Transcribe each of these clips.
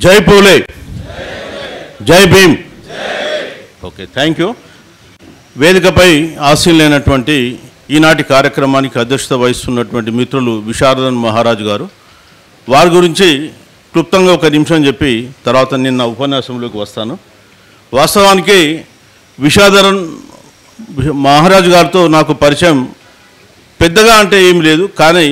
జై పూలే, జై Bhim. Okay, thank you. వేదికపై ఆశీనులైనటువంటి ఈనాటి కార్యక్రమానికి అధ్యక్షత వహిస్తున్నటువంటి మిత్రులు విశారదన్ మహారాజు గారు, వారి గురించి క్లుప్తంగా ఒక నిమిషం చెప్పి తర్వాత నిన్న ఉపన్యాసంలోకి వస్తాను. వాస్తవానికి విశారదన్ మహారాజు గారితో నాకు పరిచయం పెద్దగా అంటే ఏం లేదు, కానీ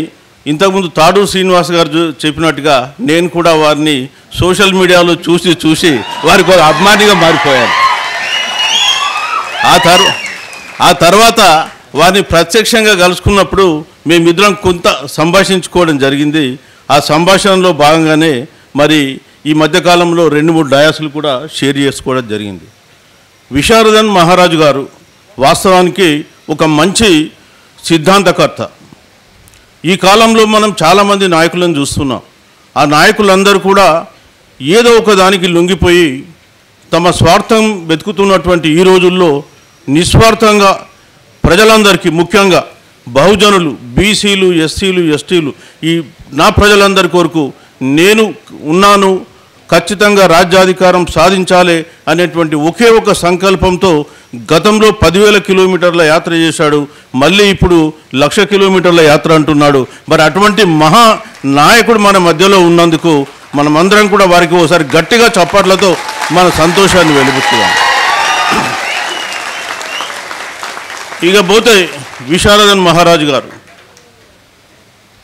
ఇంతకుముందు తాడూరు శ్రీనివాస్ గారు చెప్పినట్టుగా నేను కూడా వారిని సోషల్ మీడియాలో చూసి వారికి ఒక అభిమానిగా మారిపోయాను. ఆ తర్వాత వారిని ప్రత్యక్షంగా కలుసుకున్నప్పుడు మేమిద్దరం కొంత సంభాషించుకోవడం జరిగింది. ఆ సంభాషణలో భాగంగానే మరి ఈ మధ్యకాలంలో 2-3 డయాసులు కూడా షేర్ చేసుకోవడం జరిగింది. విశారదన్ మహారాజు గారు వాస్తవానికి ఒక మంచి సిద్ధాంతకర్త. ఈ కాలంలో మనం చాలామంది నాయకులను చూస్తున్నాం. ఆ నాయకులందరూ కూడా ఏదో ఒక దానికి లొంగిపోయి తమ స్వార్థం వెతుకుతున్నటువంటి ఈ రోజుల్లో నిస్వార్థంగా ప్రజలందరికీ, ముఖ్యంగా బహుజనులు, బీసీలు, ఎస్సీలు, ఎస్టీలు, ఈ నా ప్రజలందరి కొరకు నేను ఉన్నాను, ఖచ్చితంగా రాజ్యాధికారం సాధించాలి అనేటువంటి ఒకే ఒక సంకల్పంతో గతంలో 10,000 కిలోమీటర్ల యాత్ర చేశాడు. మళ్ళీ ఇప్పుడు 1,00,000 కిలోమీటర్ల యాత్ర అంటున్నాడు. మరి అటువంటి మహా నాయకుడు మన మధ్యలో ఉన్నందుకు మనమందరం కూడా వారికి ఒకసారి గట్టిగా చప్పట్లతో మన సంతోషాన్ని వెలిబుచ్చుదాం. ఇక పోతే విశారదన్ మహారాజు గారు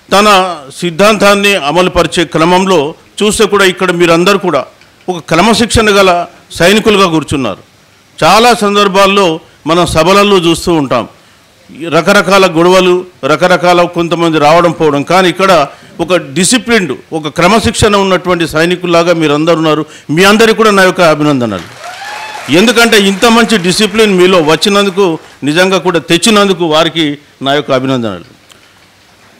తన సిద్ధాంతాన్ని అమలుపరిచే క్రమంలో చూస్తే కూడా ఇక్కడ మీరందరూ కూడా ఒక క్రమశిక్షణ గల సైనికులుగా కూర్చున్నారు. చాలా సందర్భాల్లో మనం సభలలో చూస్తూ ఉంటాం రకరకాల గొడవలు, రకరకాల కొంతమంది రావడం పోవడం, కానీ ఇక్కడ ఒక డిసిప్లిన్డ్, ఒక క్రమశిక్షణ ఉన్నటువంటి సైనికుల్లాగా మీరందరూ ఉన్నారు. మీ అందరికీ కూడా నా యొక్క అభినందనలు. ఎందుకంటే ఇంత మంచి డిసిప్లిన్ మీలో వచ్చినందుకు, నిజంగా కూడా తెచ్చినందుకు వారికి నా యొక్క అభినందనలు.